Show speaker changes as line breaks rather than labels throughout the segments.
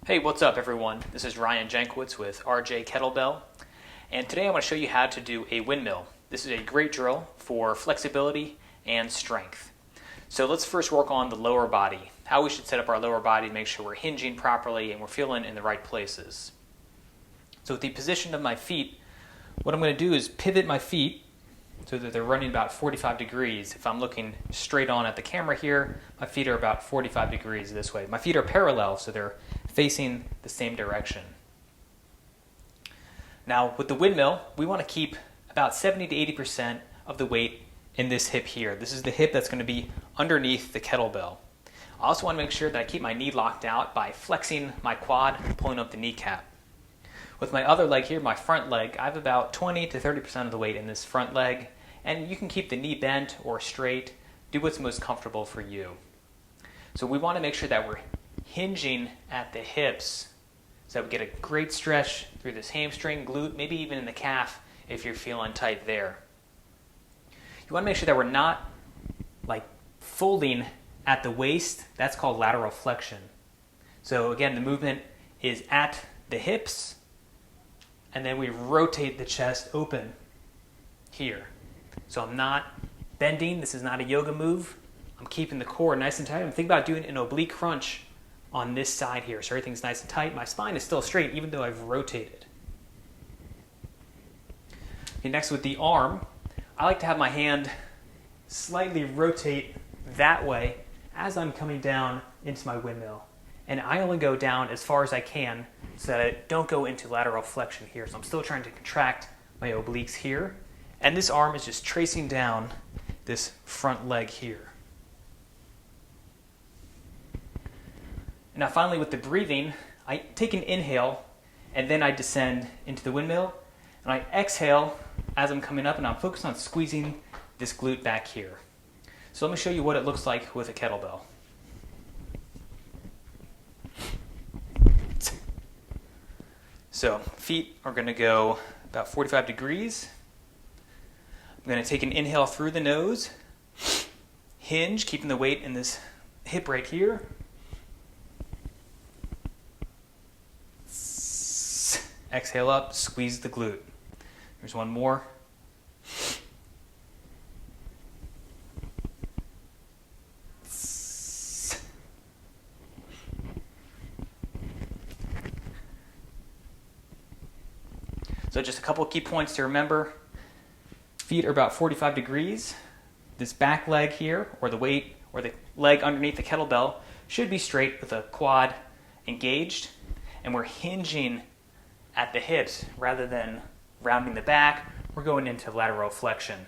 Hey, what's up everyone? This is Ryan Jankowitz with RJ Kettlebell, and today I want to show you how to do a windmill. This is a great drill for flexibility and strength. So let's first work on the lower body, how we should set up our lower body to make sure we're hinging properly and we're feeling in the right places. So with the position of my feet, what I'm going to do is pivot my feet so that they're running about 45 degrees. If I'm looking straight on at the camera here, my feet are about 45 degrees this way. My feet are parallel, so they're facing the same direction. Now with the windmill, we want to keep about 70 to 80% of the weight in this hip here. This is the hip that's going to be underneath the kettlebell. I also want to make sure that I keep my knee locked out by flexing my quad and pulling up the kneecap. With my other leg here, my front leg, I have about 20 to 30% of the weight in this front leg, and you can keep the knee bent or straight. Do what's most comfortable for you. So we want to make sure that we're hinging at the hips so that we get a great stretch through this hamstring, glute, maybe even in the calf if you're feeling tight there. You want to make sure that we're not like folding at the waist. That's called lateral flexion. So again, the movement is at the hips, and then we rotate the chest open here. So I'm not bending. This is not a yoga move. I'm keeping the core nice and tight. I'm thinking about doing an oblique crunch on this side here. So everything's nice and tight. My spine is still straight even though I've rotated. Okay, next with the arm, I like to have my hand slightly rotate that way as I'm coming down into my windmill. And I only go down as far as I can so that I don't go into lateral flexion here. So I'm still trying to contract my obliques here. And this arm is just tracing down this front leg here. And now finally with the breathing, I take an inhale and then I descend into the windmill. And I exhale as I'm coming up, and I'm focused on squeezing this glute back here. So let me show you what it looks like with a kettlebell. So feet are going to go about 45 degrees. I'm going to take an inhale through the nose, hinge, keeping the weight in this hip right here. Exhale up, squeeze the glute. There's one more. So just a couple of key points to remember. Feet are about 45 degrees. This back leg here, or the weight, or the leg underneath the kettlebell, should be straight with a quad engaged. And we're hinging at the hips rather than rounding the back. We're going into lateral flexion.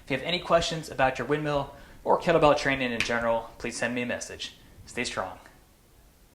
If you have any questions about your windmill or kettlebell training in general, please send me a message. Stay strong.